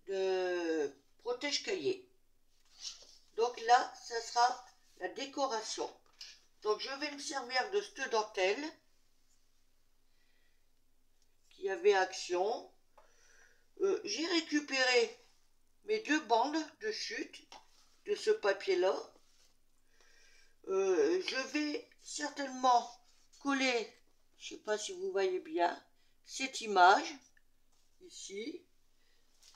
de protège-cahier. Donc là, ça sera la décoration. Donc je vais me servir de cette dentelle qui avait Action. J'ai récupéré mes 2 bandes de chute de ce papier-là. Je vais certainement coller, je ne sais pas si vous voyez bien, cette image ici,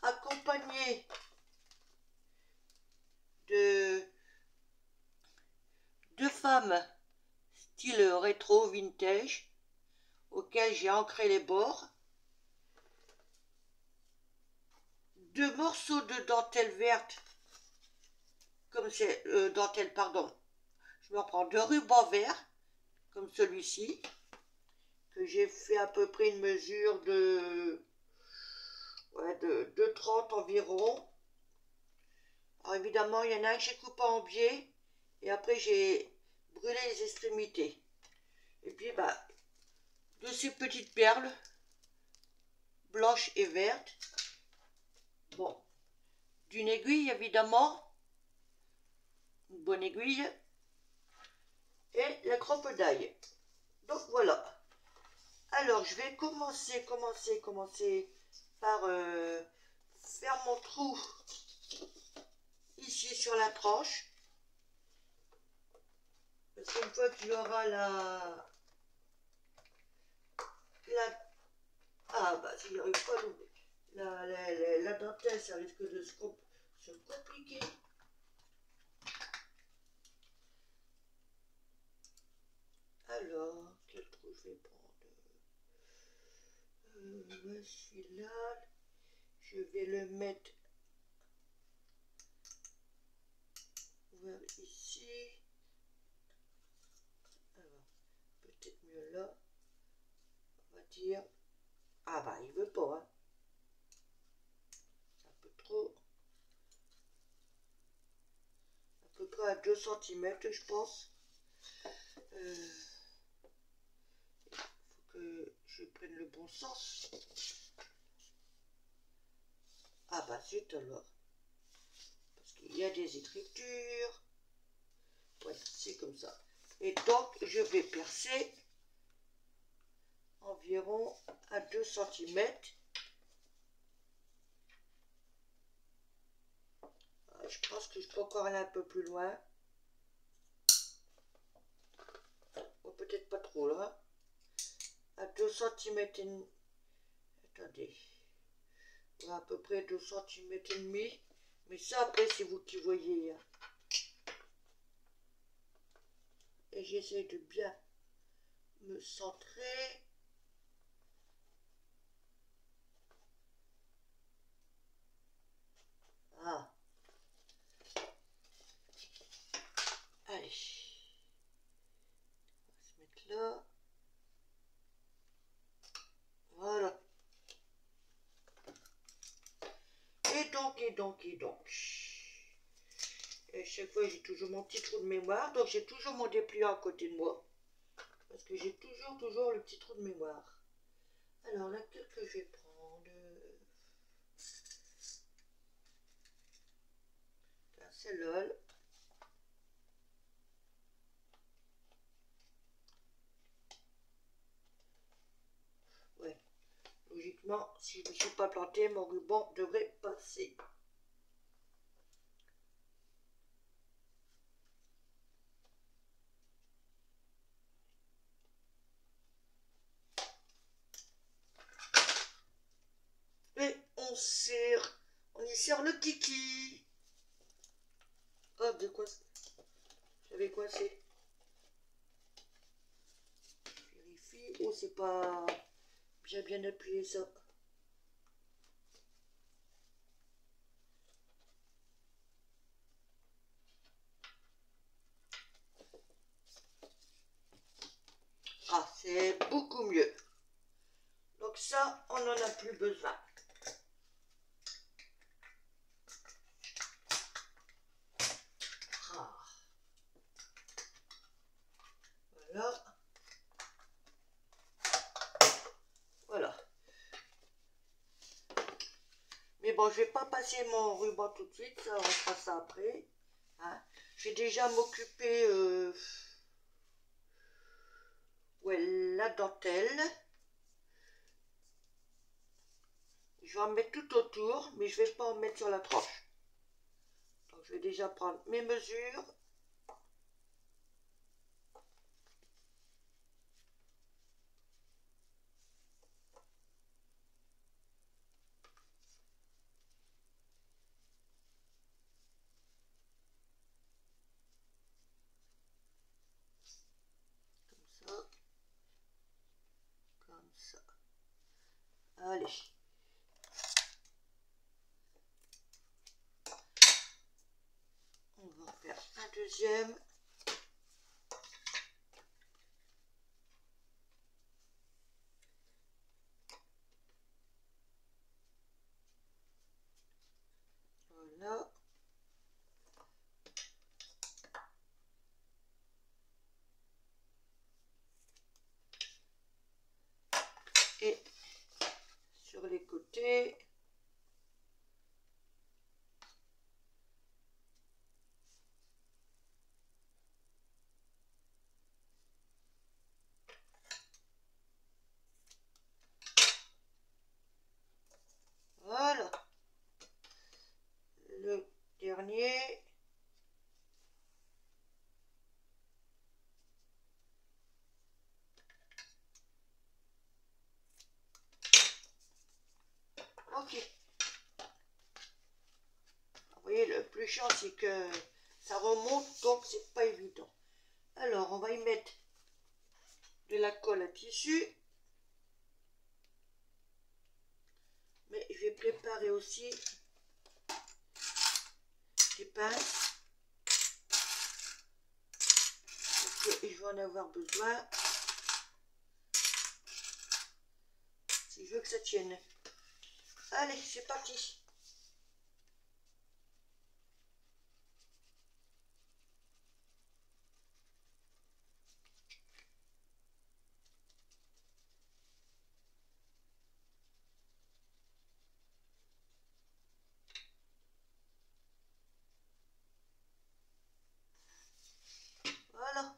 accompagnée de 2 femmes style rétro vintage auxquelles j'ai ancré les bords, 2 morceaux de dentelle verte, comme c'est dentelle, pardon, je me reprends, de ruban vert, comme celui-ci, que j'ai fait à peu près une mesure de 30 environ. Alors évidemment, il y en a un que j'ai coupé en biais, et après j'ai brûlé les extrémités. Et puis, de ces petites perles, blanches et vertes, bon, d'une aiguille évidemment, une bonne aiguille, et la croppe d'ail. Donc voilà. Alors je vais commencer par faire mon trou ici sur la tranche. Parce qu'une fois qu'il y aura s'il n'y arrive pas la dentelle, ça risque de se compliquer. Alors, quel trou je vais prendre? Celui-là, je vais le mettre vers ici. Alors, peut-être mieux là. On va dire. Il veut pas, hein. C'est un peu trop. À peu près à 2 cm, je pense. Il faut que je prenne le bon sens. Zut alors. Parce qu'il y a des écritures. Ouais, c'est comme ça. Et donc, je vais percer environ à 2 cm. Je pense que je peux encore aller un peu plus loin. Ou peut-être pas trop là. À 2 cm et demi. Attendez. À peu près 2 cm et demi. Mais ça, après, c'est vous qui voyez. Et j'essaie de bien me centrer. Allez. On va se mettre là. Voilà. Et donc. Et chaque fois, j'ai toujours mon petit trou de mémoire. Donc, j'ai toujours mon dépliant à côté de moi. Parce que j'ai toujours le petit trou de mémoire. Alors, laquelle que je vais prendre? Celle-là. Ouais. Logiquement, si je ne me suis pas planté, mon ruban devrait passer. Et on y serre le kiki. Oh, de quoi j'avais coincé. Vérifie. Oh, c'est pas bien appuyé ça. C'est beaucoup mieux. Donc ça, on n'en a plus besoin. Voilà. Mais bon, je vais pas passer mon ruban tout de suite, ça, on fera ça après. Hein. Je vais déjà m'occuper ouais, la dentelle. Je vais en mettre tout autour, mais je vais pas en mettre sur la tranche. Donc je vais déjà prendre mes mesures. Comme ça. Allez. On va en faire un deuxième. Voilà. Et sur les côtés. Voilà. Le dernier. Ok. Vous voyez, le plus chiant, c'est que ça remonte, donc c'est pas évident. Alors, on va y mettre de la colle à tissu. Mais je vais préparer aussi des pinces. Parce que je vais en avoir besoin. Si je veux que ça tienne. Allez, c'est parti. Voilà.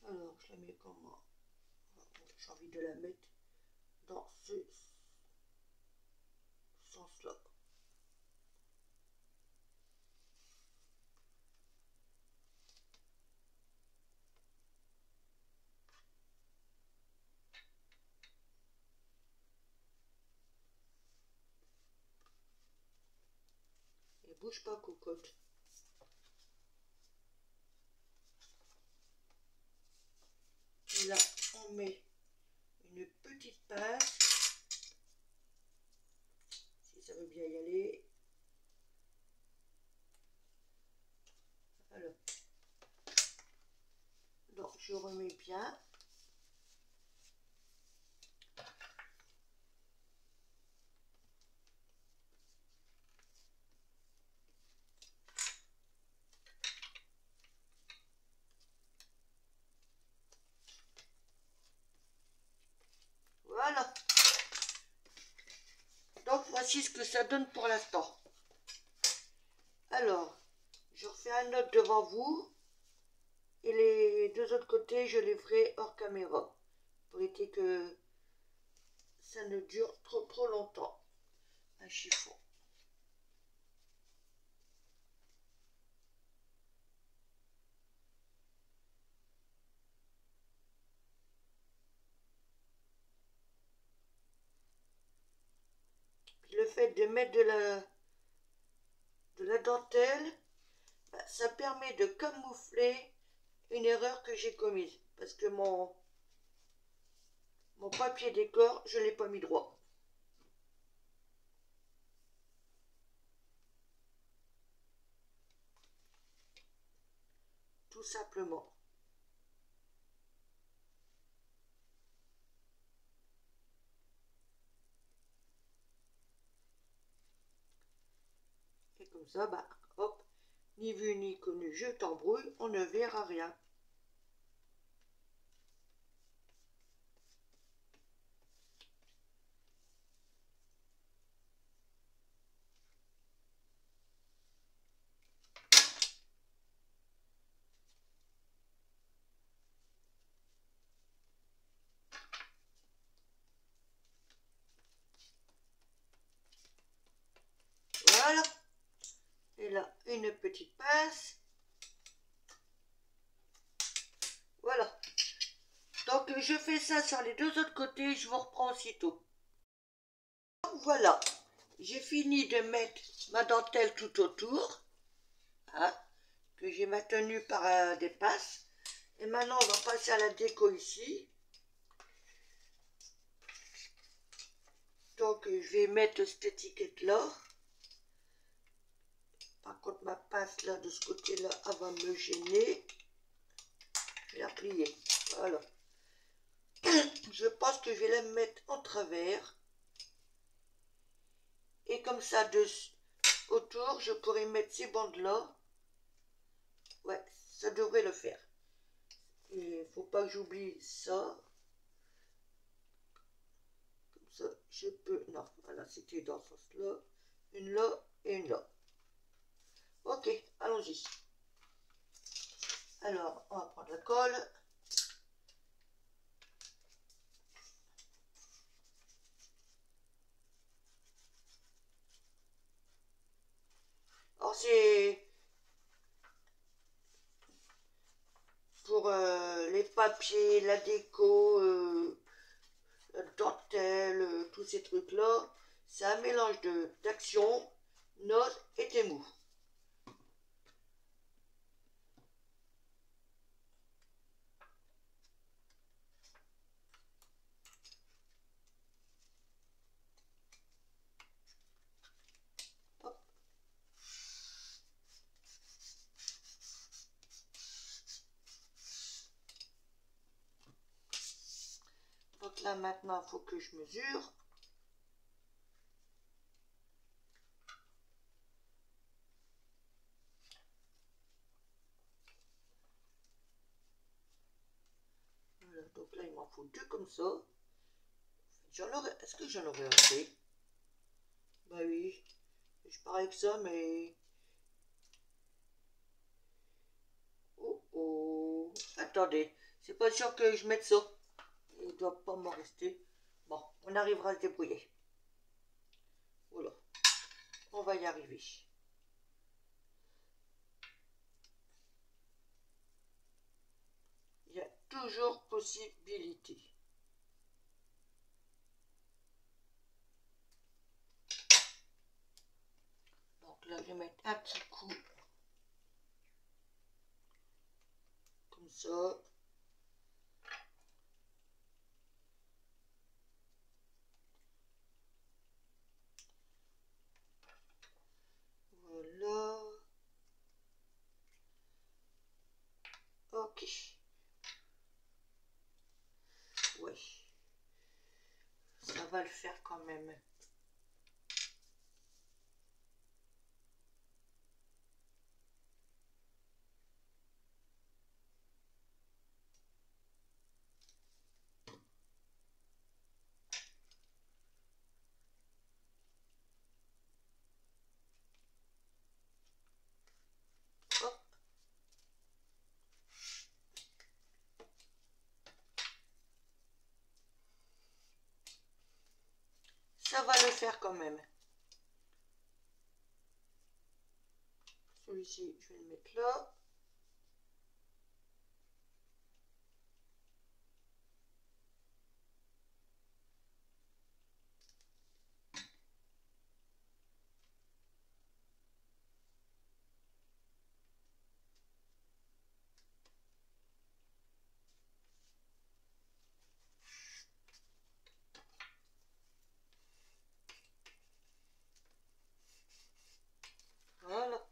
Alors, je la mets comment? J'ai envie de la mettre dans ce sens-là. Et bouge pas, cocotte. Et là, on met une petite pince. Si ça veut bien y aller. Alors. Donc, je remets bien. Voilà. Donc, voici ce que ça donne pour l'instant. Alors, je refais un autre devant vous. Et les deux autres côtés, je les ferai hors caméra. Pour éviter que ça ne dure trop longtemps. Un chiffon. Puis le fait de mettre de la dentelle, bah, ça permet de camoufler une erreur que j'ai commise. Parce que mon papier décor, je ne l'ai pas mis droit. Tout simplement. Et comme ça, bah, hop, ni vu ni connu, je t'embrouille, on ne verra rien. Voilà. Et là, une petite pince. Voilà. Donc, je fais ça sur les deux autres côtés. Je vous reprends aussitôt. Voilà. J'ai fini de mettre ma dentelle tout autour. Hein, que j'ai maintenue par des pinces. Et maintenant, on va passer à la déco ici. Donc, je vais mettre cette étiquette-là. Par contre, ma pince là, de ce côté-là, elle va me gêner. Je vais la plier. Voilà. Je pense que je vais la mettre en travers. Et comme ça, autour, je pourrais mettre ces bandes-là. Ouais, ça devrait le faire. Il ne faut pas que j'oublie ça. Comme ça, je peux... Non, voilà, c'était dans ce sens-là. Une là et une là. Ok, allons-y. Alors, on va prendre la colle. Alors, c'est pour les papiers, la déco, la dentelle, tous ces trucs-là. C'est un mélange d'action, notes et témou. Donc là maintenant, il faut que je mesure. Voilà, donc là il m'en faut deux comme ça. Est-ce que j'en aurais assez? Bah oui, je pars avec ça, mais... Oh oh, attendez, c'est pas sûr que je mette ça. Il doit pas m'en rester. Bon, on arrivera à se débrouiller. Voilà, on va y arriver. Il y a toujours possibilité. Donc là, je vais mettre un petit coup. Comme ça. Voilà. Ok. Ouais. Ça va le faire quand même. Hop. Ça va le faire quand même. Celui-ci, je vais le mettre là. Voilà.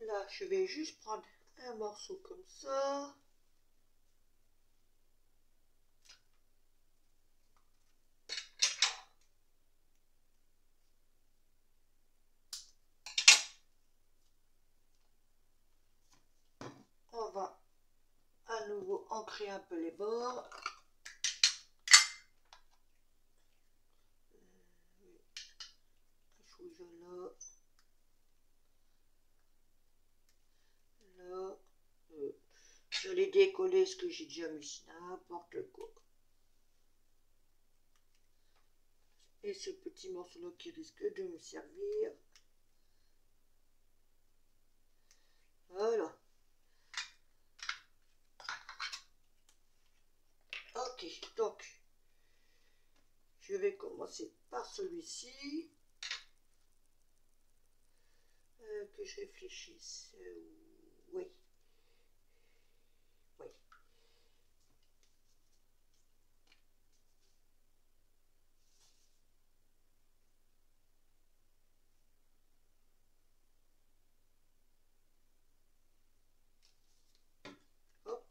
Là, je vais juste prendre un morceau comme ça. On va à nouveau ancrer un peu les bords. Là. Là. Je l'ai décollé ce que j'ai déjà mis, n'importe quoi. Et ce petit morceau-là qui risque de me servir. Voilà. Ok, donc je vais commencer par celui-ci. Que je réfléchisse. Oui. Oui. Hop.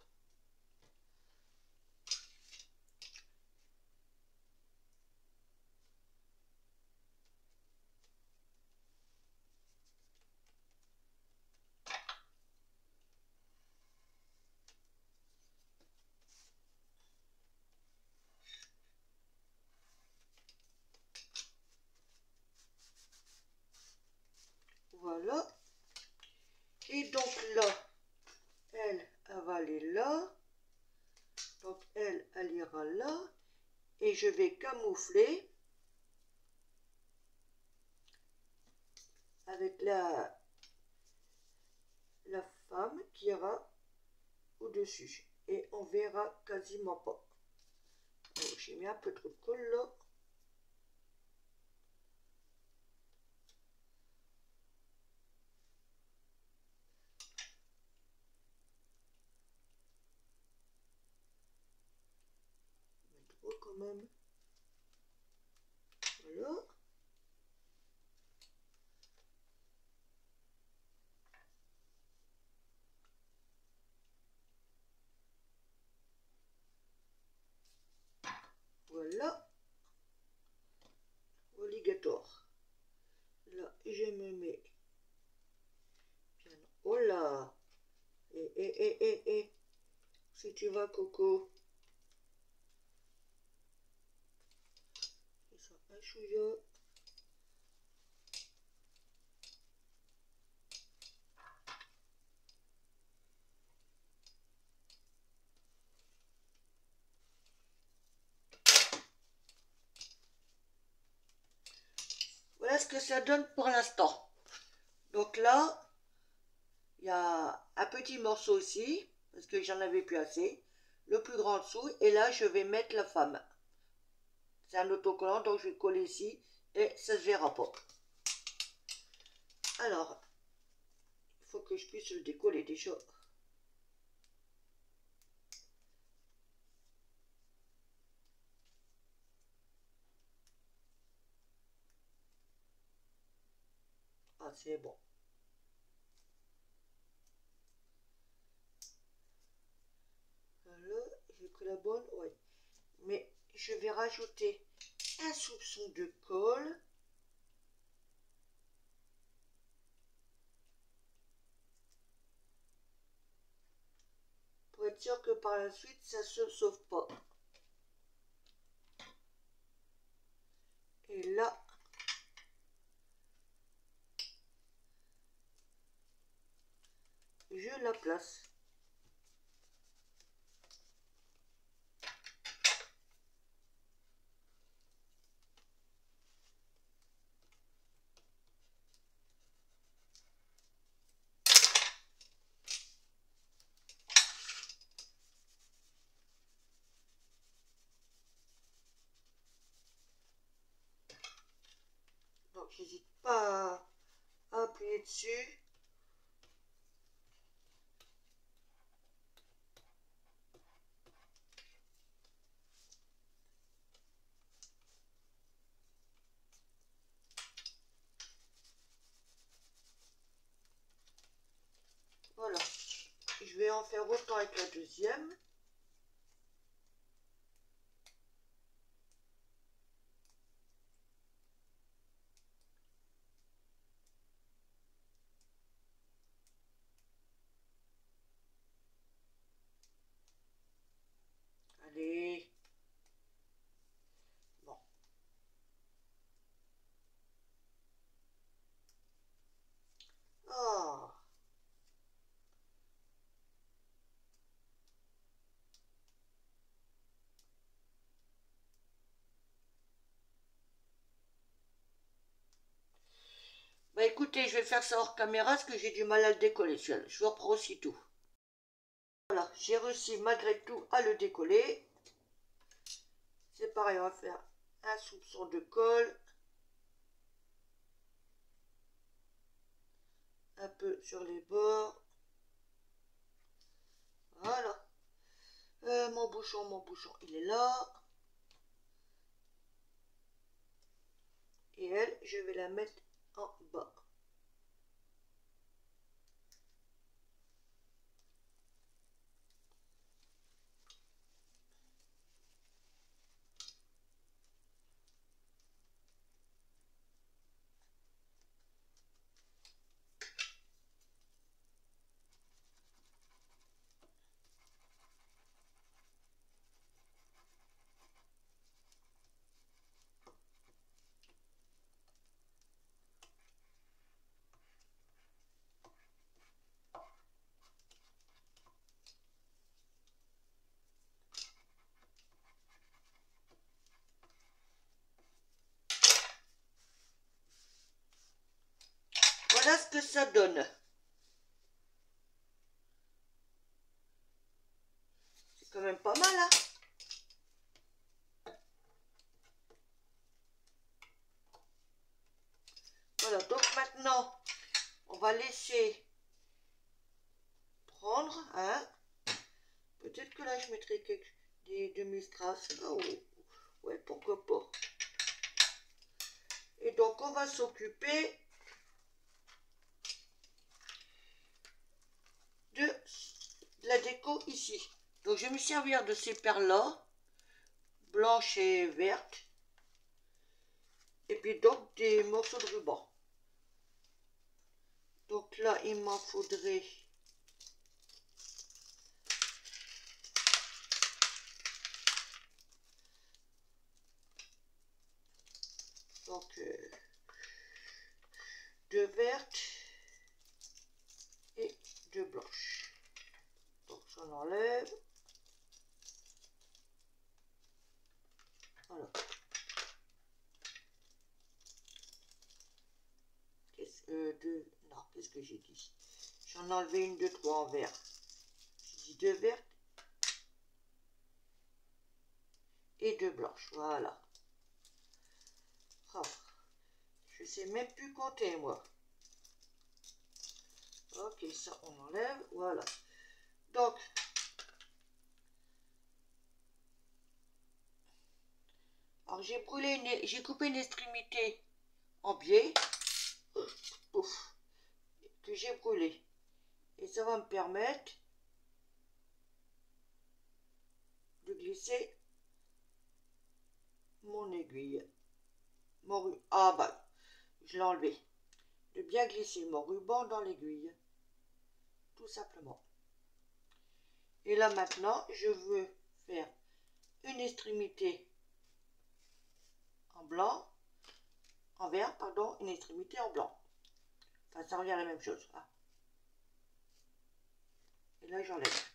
Voilà. Et donc là, elle va aller là. Donc elle ira là. Et je vais camoufler avec la femme qui ira au-dessus. Et on verra quasiment pas. J'ai mis un peu trop de colle là. Trop quand même. Voilà. Voilà. Obligatoire. Là, je me mets bien. Oh là. Et. Si tu vas, Coco. Ils sont un chouïa. Voilà ce que ça donne pour l'instant. Donc là, il y a un petit morceau ici, parce que j'en avais plus assez. Le plus grand dessous, et là, je vais mettre la femme. C'est un autocollant, donc je vais coller ici, et ça se verra pas. Alors, il faut que je puisse le décoller déjà. Ah, c'est bon. Voilà, j'ai pris la bonne, oui. Mais je vais rajouter un soupçon de colle. Pour être sûr que par la suite, ça ne se sauve pas. Et là, je la place. Donc, j'hésite pas à appuyer dessus. Voilà. Je vais en faire autant avec la deuxième. Allez. Bon. Ah. Bah écoutez, je vais faire ça hors caméra parce que j'ai du mal à le décoller celui-là. Je vous reprends aussitôt. Voilà, j'ai réussi malgré tout à le décoller. C'est pareil, on va faire un soupçon de colle. Un peu sur les bords. Voilà. Mon bouchon, il est là. Et elle, je vais la mettre en bas. Voilà ce que ça donne. C'est quand même pas mal, hein? Voilà, donc maintenant, on va laisser prendre, hein. Peut-être que là, je mettrai des demi-strass. Oh, ouais, pourquoi pas. Et donc, on va s'occuper de la déco ici. Donc, je vais me servir de ces perles-là, blanches et vertes. Et puis donc, des morceaux de ruban. Donc là, il m'en faudrait... Donc, deux vertes et deux blanches. Donc, j'en enlève. Voilà. Non, qu'est-ce que j'ai dit? J'en ai enlevé une, deux, trois en vert. J'ai dit deux vertes et deux blanches. Voilà. Oh, je sais même plus compter, moi. Ok, ça, on enlève. Voilà. Donc, alors j'ai coupé une extrémité en biais. Ouf, que j'ai brûlé. Et ça va me permettre de glisser mon aiguille. Ah bah, je l'ai enlevé. De bien glisser mon ruban dans l'aiguille. Tout simplement. Et là maintenant, je veux faire une extrémité en blanc, en vert, pardon, une extrémité en blanc. Enfin, ça revient à la même chose. Hein. Et là, j'enlève.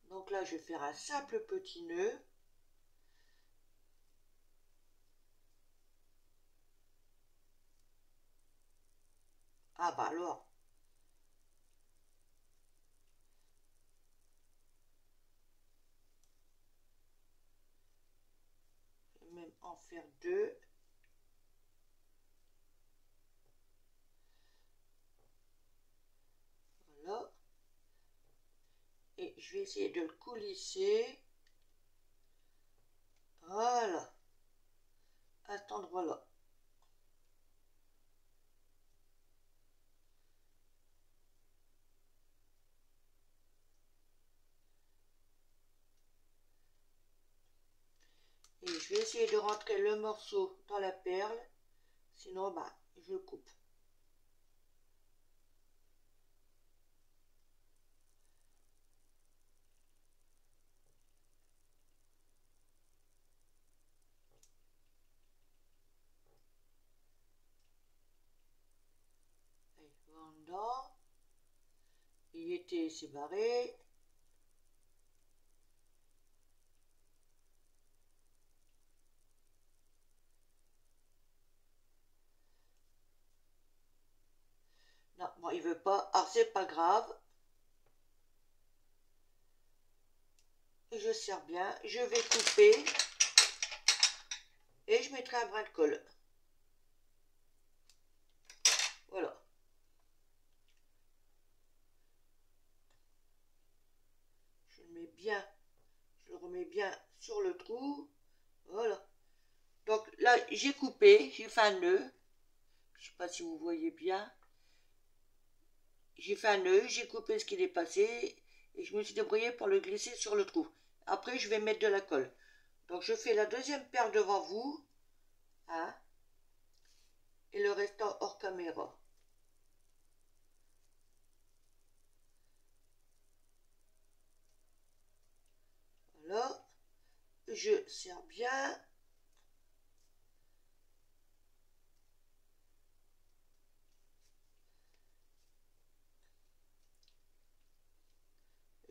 Donc là, je vais faire un simple petit nœud. Ah bah alors. Je vais même en faire deux. Voilà. Et je vais essayer de le coulisser. Voilà. À cet endroit-là. Et je vais essayer de rentrer le morceau dans la perle. Sinon, bah, je le coupe. Voilà. Il était séparé. Bon, il veut pas. Alors, c'est pas grave. Et je serre bien. Je vais couper. Et je mettrai un brin de colle. Voilà. Je le mets bien. Je le remets bien sur le trou. Voilà. Donc là, j'ai coupé. J'ai fait un nœud. Je sais pas si vous voyez bien. J'ai fait un nœud. J'ai coupé ce qui est passé. Et je me suis débrouillé pour le glisser sur le trou. Après, je vais mettre de la colle. Donc, je fais la deuxième paire devant vous. Hein, et le restant hors caméra. Voilà. Je serre bien.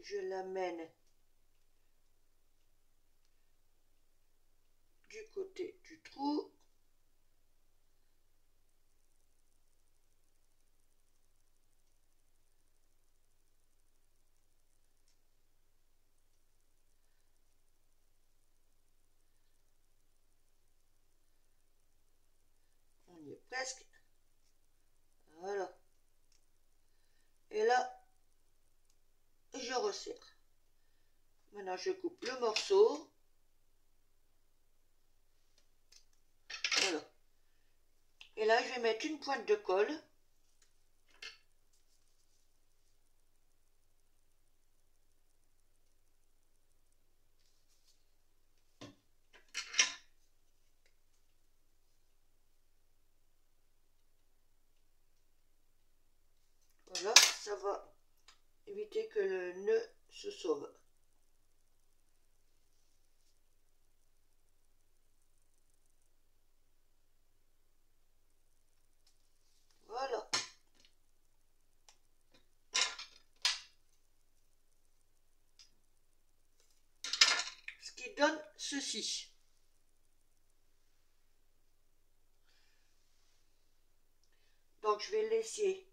Je l'amène du côté du trou. On y est presque. Voilà. Et là, je resserre. Maintenant, je coupe le morceau. Voilà. Et là, je vais mettre une pointe de colle. Voilà, ça va éviter que le nœud se sauve. Voilà. Ce qui donne ceci. Donc, je vais laisser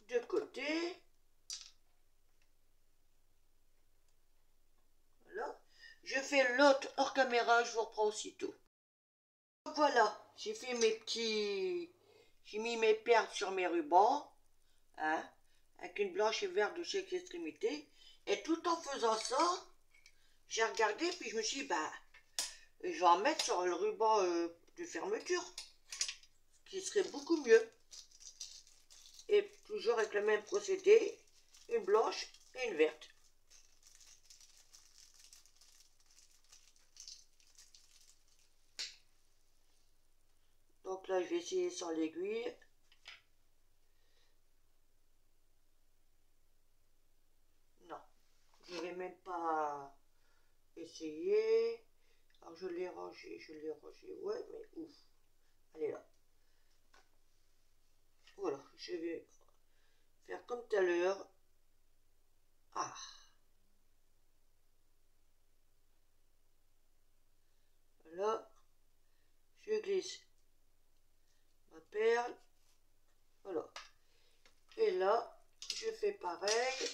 de côté. Voilà. Je fais l'autre hors caméra, je vous reprends aussitôt. Voilà, j'ai fait mes petits... J'ai mis mes perles sur mes rubans, hein, avec une blanche et verte de chaque extrémité. Et tout en faisant ça, j'ai regardé, puis je me suis dit, bah, je vais en mettre sur le ruban de fermeture, qui serait beaucoup mieux. Et toujours avec le même procédé, une blanche et une verte. Donc là, je vais essayer sans l'aiguille. Non, je ne vais même pas essayer. Alors je l'ai rangé, ouais, mais ouf. Allez là. Voilà, je vais faire comme tout à l'heure. Ah. Là, je glisse ma perle. Voilà. Et là, je fais pareil.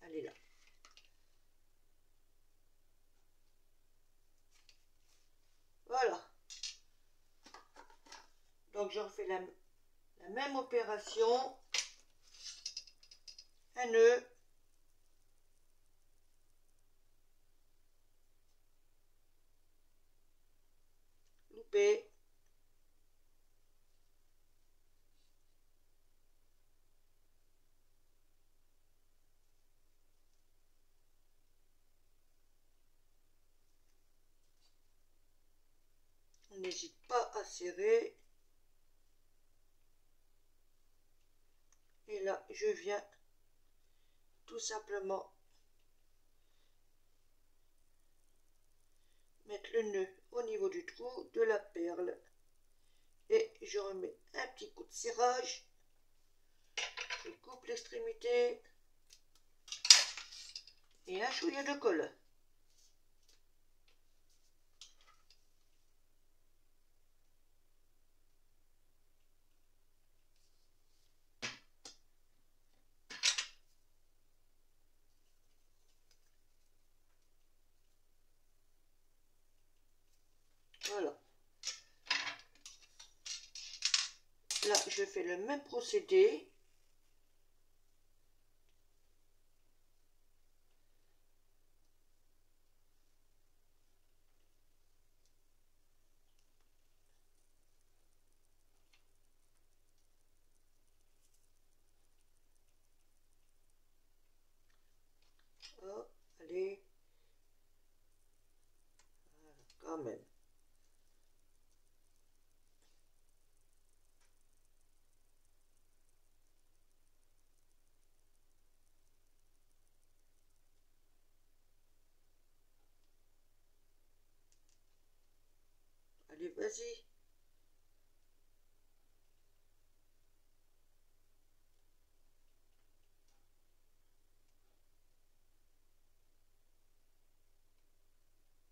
Elle est là. Voilà. Donc, j'en fais la même opération. Un nœud. Loupé. On n'hésite pas à serrer. Et là, je viens tout simplement mettre le nœud au niveau du trou de la perle. Et je remets un petit coup de serrage. Je coupe l'extrémité. Et un chouïa de colle. Voilà. Là, je fais le même procédé. Oh, allez. Voilà, quand même. Allez, vas-y.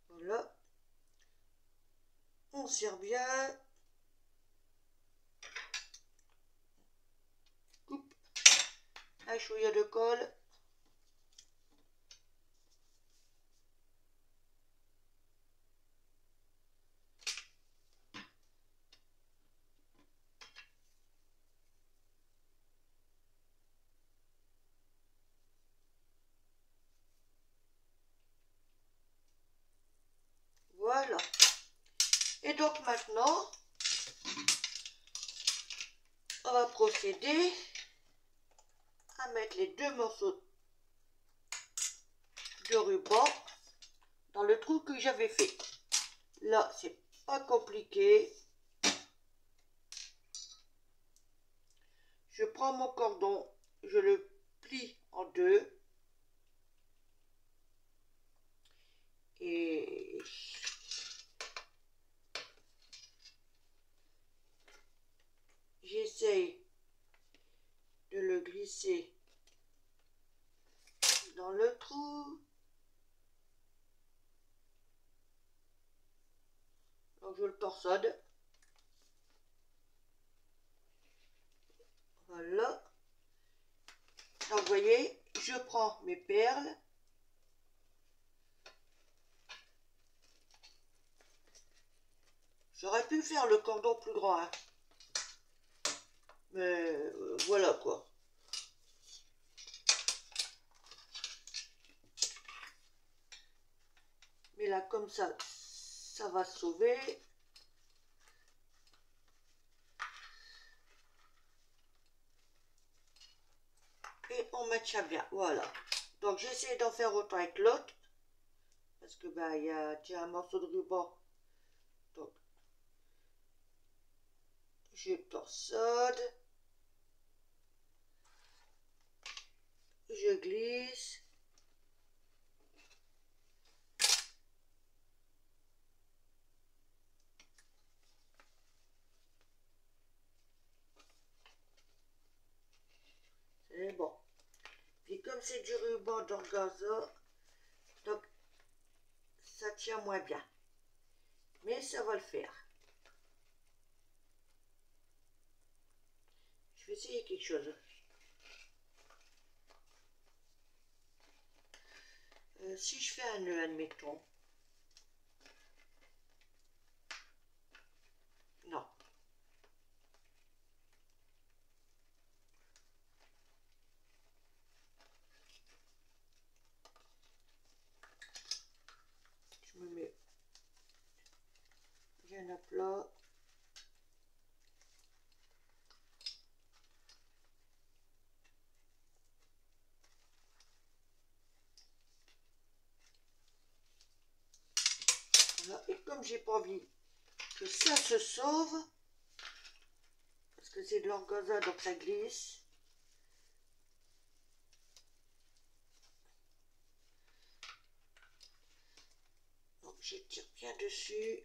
Voilà. On serre bien. Coupe. Un chouïa de colle. Voilà. Et donc maintenant, on va procéder à mettre les deux morceaux de ruban dans le trou que j'avais fait. Là, c'est pas compliqué. Je prends mon cordon, je le plie en deux et j'essaye de le glisser dans le trou. Donc je le torsonne. Voilà. Donc vous voyez, je prends mes perles. J'aurais pu faire le cordon plus grand, hein. Mais voilà quoi. Mais là comme ça va se sauver. Et on maintient bien, voilà. Donc j'essaie d'en faire autant avec l'autre. Parce que bah il y a tiens, un morceau de ruban. Donc je torsonne. Je glisse. C'est bon. Puis comme c'est du ruban d'organza, donc ça tient moins bien. Mais ça va le faire. Je vais essayer quelque chose. Si je fais un nœud, admettons. Non. Je me mets bien à plat. Voilà. Et comme j'ai pas envie que ça se sauve, parce que c'est de l'organza donc ça glisse. Donc je tire bien dessus.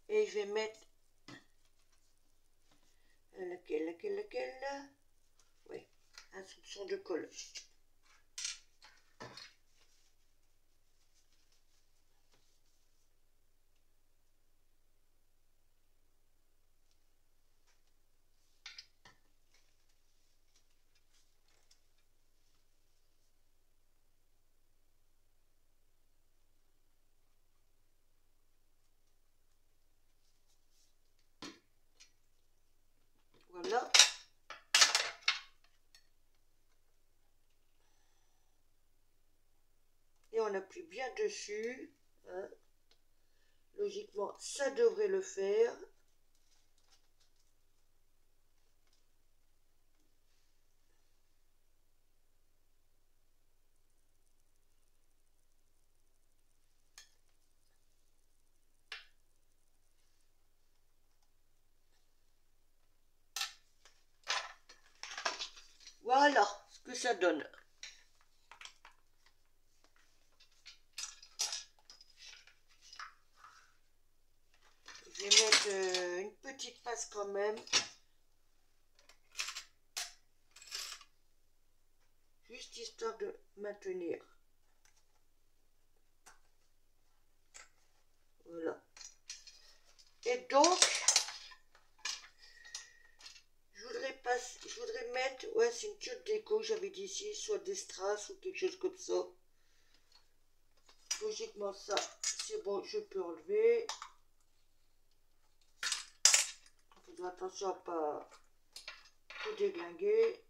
Et je vais mettre lequel oui, un soupçon de colle. on appuie bien dessus. Hein. Logiquement, ça devrait le faire. Voilà ce que ça donne. Je vais mettre une petite passe quand même. Juste histoire de maintenir. Voilà. Et donc, je voudrais mettre, ouais, c'est une tube déco, j'avais dit ici, soit des strass ou quelque chose comme ça. Logiquement, ça, c'est bon, je peux enlever. Il faudra attention à ne pas tout déglinguer.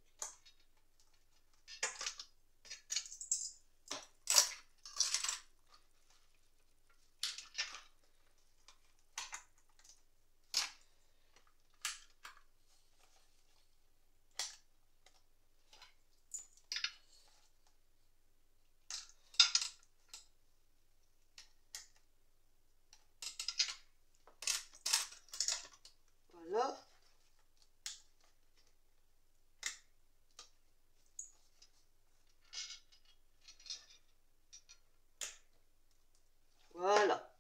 Voilà. Voilà.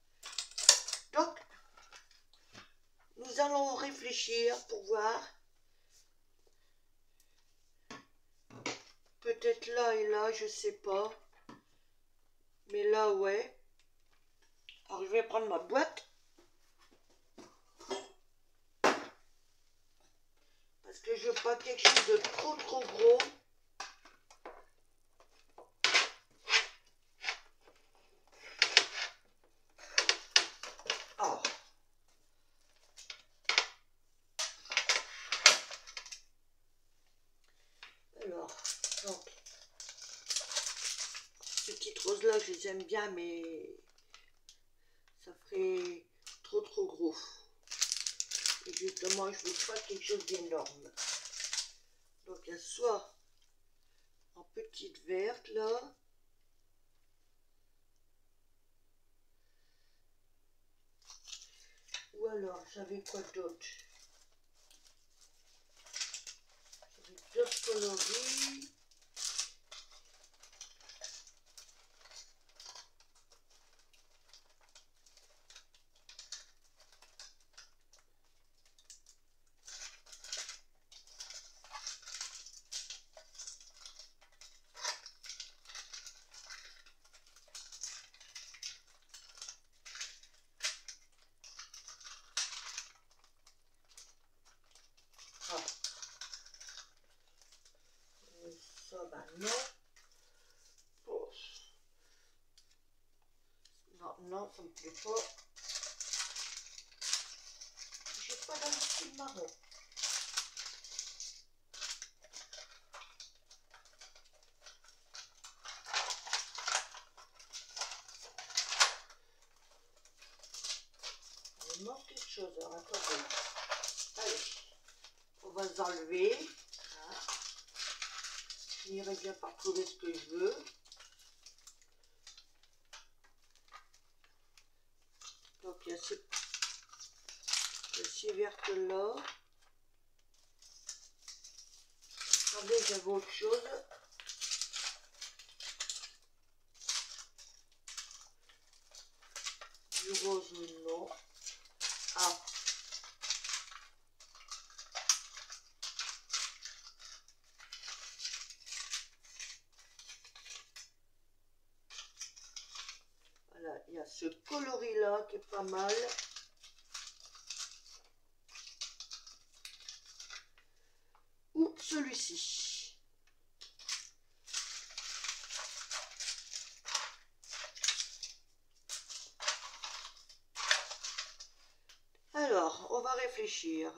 Donc, nous allons réfléchir pour voir. Peut-être là et là, je sais pas. Mais là, ouais. Alors, je vais prendre ma boîte. Parce que je veux pas quelque chose de trop gros. Oh. Alors, donc, ces petites roses-là, je les aime bien, mais ça ferait trop gros. Et justement, je veux pas quelque chose d'énorme. Donc, il y a soit en petite verte, là. Ou alors, j'avais quoi d'autre? J'avais d'autres coloris. Ah. Ça, ben non. Oh. Non, ça me plaît pas. J'ai pas d'un style marron. Il manque quelque chose. Alors, attendez. Allez, on va s'enlever. Voilà. Je finirai bien par trouver ce que je veux. Donc, il y a ces vertes-là. Attendez, j'avais autre chose. Du rose, non. Ah. Voilà, il y a ce coloris-là qui est pas mal. Ou celui-ci. Alors, on va réfléchir.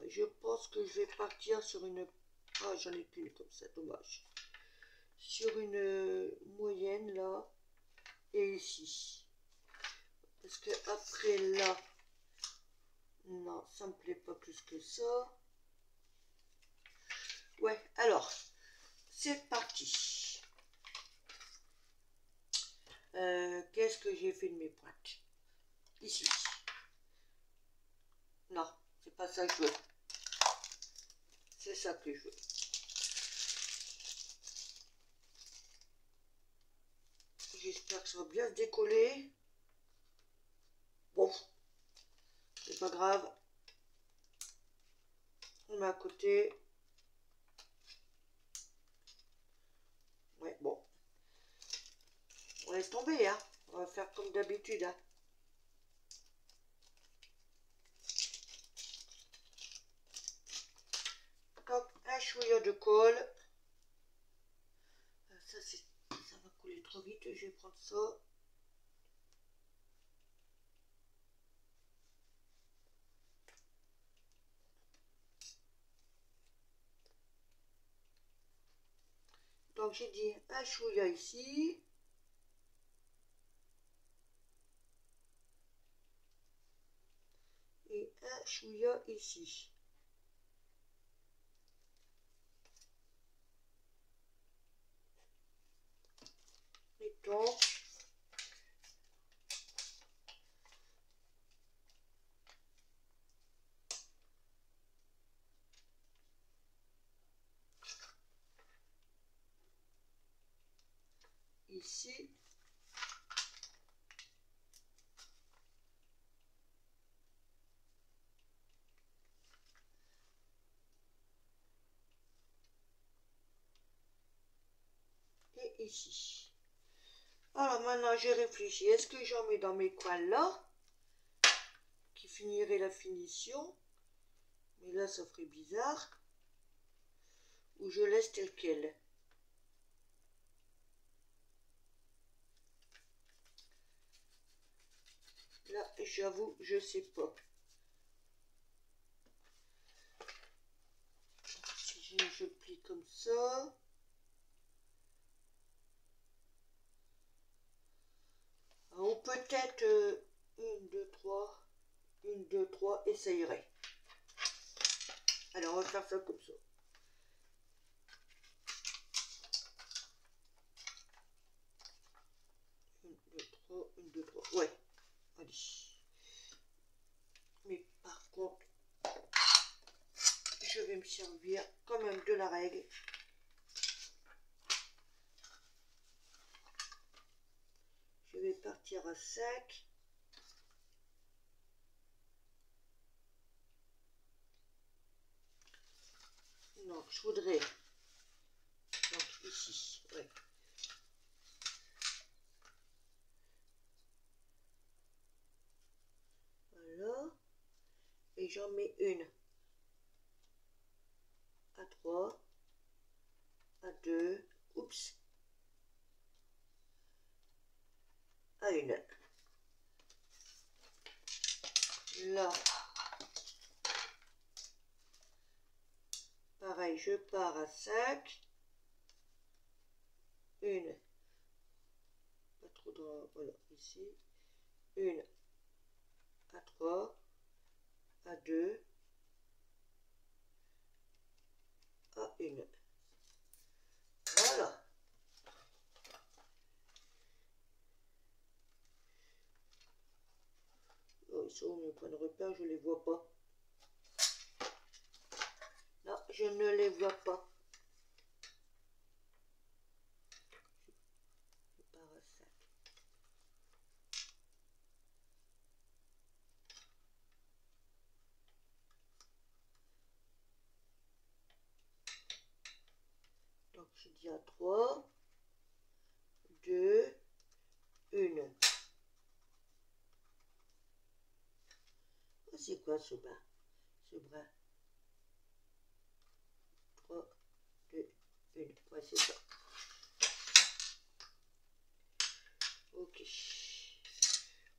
Je pense que je vais partir sur une Ah, j'en ai qu'une comme ça, dommage. Sur une moyenne là, et ici. Parce que après là, non, ça me plaît pas plus que ça. Ouais, alors, c'est parti. Qu'est-ce que j'ai fait de mes pointes? Ici. Non, c'est pas ça que je veux. C'est ça que je veux. J'espère que ça va bien se décoller. Bon, c'est pas grave. On met à côté. Ouais, bon. On laisse tomber, hein. On va faire comme d'habitude, hein. Donc, un chouïa de colle. Ça va couler trop vite. Je vais prendre ça. Donc, j'ai dit un chouïa ici. Et un chouïa ici. Et donc, ici. Et ici. Alors maintenant, j'ai réfléchi. Est-ce que j'en mets dans mes coins là, qui finirait la finition? Mais là, ça ferait bizarre. Ou je laisse tel quel? Là, j'avoue, je sais pas. Si je plie comme ça. Ou peut-être 1, 2, 3. 1, 2, 3, et ça irait. Alors, on va faire ça comme ça. 1, 2, 3, 1, 2, 3. Ouais, allez. Mais par contre, je vais me servir quand même de la règle. Je vais partir à 5. Non, je voudrais. Donc ici, ouais. Voilà. Et j'en mets une à 3, à 2, oups, à 1. Là, pareil, je pars à 5. Une, pas trop dans, voilà, ici. Une à 3, à 2, à 1. Voilà. Oh, ils sont où mes points de repère? Je ne les vois pas. Non, je ne les vois pas. Je pars à 5. Donc, je dis à 3, 2, 1. Oh, c'est quoi ce bas? Ce bras? 3, 2, 1. Ouais, c'est ça. Ok.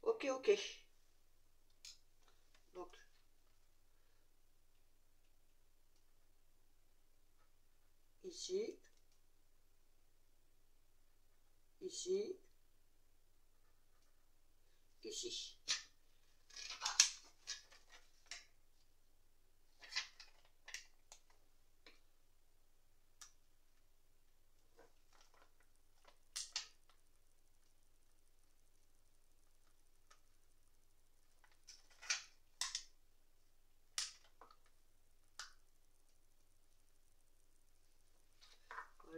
Ok, ok. Donc, ici, ici, ici.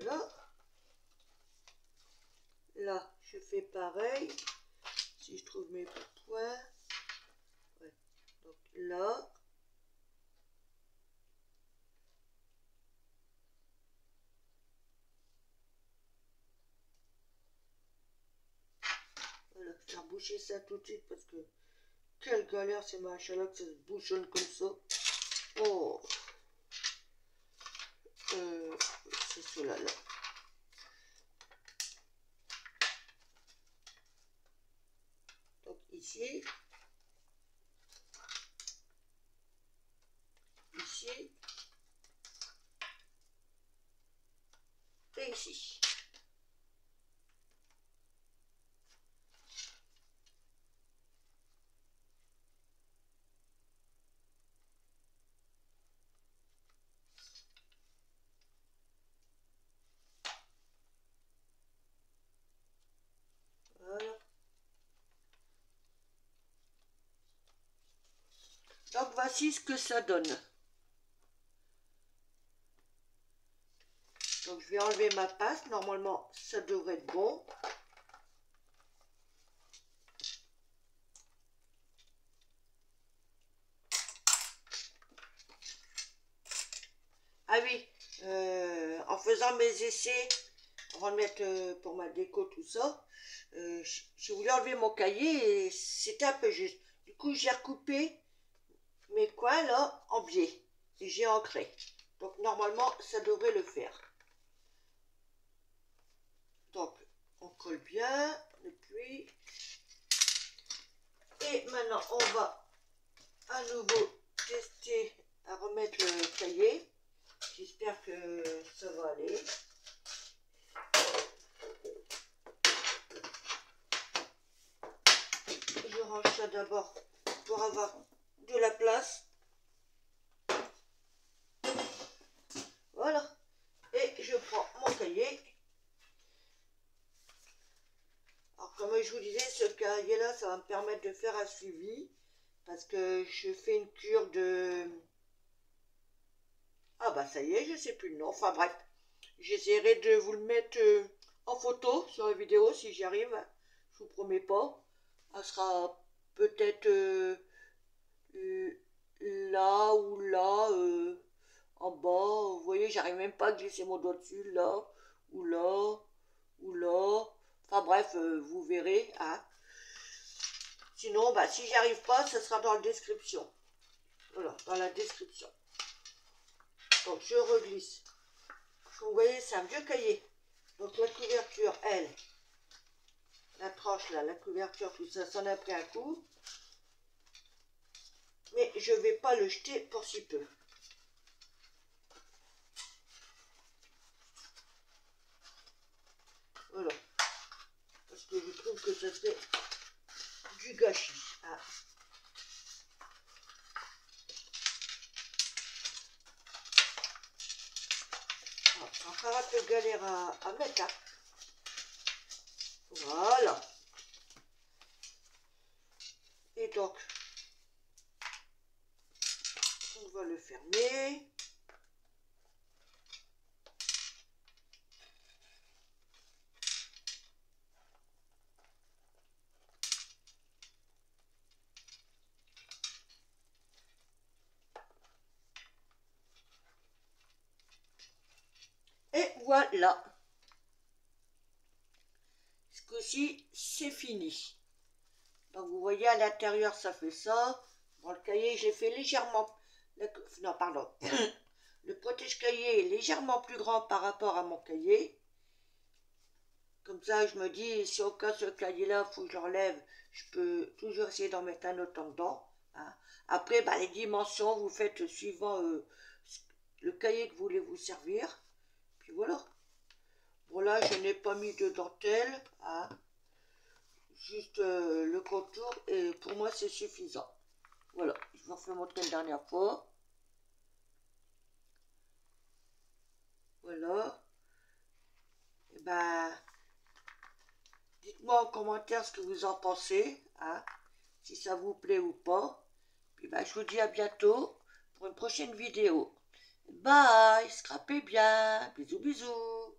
Voilà. Là, je fais pareil. Si je trouve mes points. Ouais. Donc là. Voilà, je vais reboucher ça tout de suite parce que quelle galère ces machins-là que ça se bouchonne comme ça. Oh. C'est cela là. Donc ici. Ici. Et ici. Voilà. Donc voici ce que ça donne. Donc je vais enlever ma paste. Normalement ça devrait être bon. Ah oui, en faisant mes essais, avant de mettre pour ma déco tout ça, j'ai voulu enlever mon cahier et c'était un peu juste. Du coup j'ai recoupé mes coins là en biais et j'ai ancré. Donc normalement ça devrait le faire. Donc on colle bien depuis. Et maintenant on va à nouveau tester à remettre le cahier. J'espère que ça va aller. Je range ça d'abord pour avoir de la place. Voilà. Et je prends mon cahier. Alors comme je vous disais, ce cahier-là, ça va me permettre de faire un suivi. Parce que je fais une cure de... Ah bah ça y est, je sais plus le nom. Enfin bref, j'essaierai de vous le mettre en photo sur la vidéo si j'y arrive. Je vous promets pas. Elle sera peut-être là ou là en bas. Vous voyez, j'arrive même pas à glisser mon doigt dessus. Là ou là ou là. Enfin bref, vous verrez. Hein. Sinon, bah, si j'y arrive pas, ça sera dans la description. Voilà, dans la description. Donc je reglisse. Comme vous voyez, c'est un vieux cahier. Donc la couverture, elle, la tranche là, la couverture, tout ça, ça en a pris un coup. Mais je vais pas le jeter pour si peu. Voilà. Parce que je trouve que ça serait du gâchis. Ah. Ah, c'est encore un peu galère à mettre. Hein. Voilà. Et donc, on va le fermer. Et voilà. Ce coup-ci, c'est fini. Donc vous voyez à l'intérieur, ça fait ça. Bon, le cahier, j'ai fait légèrement... Non, pardon. Le protège-cahier est légèrement plus grand par rapport à mon cahier. Comme ça, je me dis, si au cas ce cahier-là, il faut que je l'enlève, je peux toujours essayer d'en mettre un autre en dedans. Hein. Après, bah, les dimensions, vous faites suivant le cahier que vous voulez vous servir. Puis puis voilà. Bon là, je n'ai pas mis de dentelle, hein. Juste le contour, et pour moi c'est suffisant. Voilà, je vous refais montrer une dernière fois. Voilà. Et ben, dites-moi en commentaire ce que vous en pensez, hein, si ça vous plaît ou pas. Puis ben, je vous dis à bientôt pour une prochaine vidéo. Bye, scrapez bien, bisous bisous.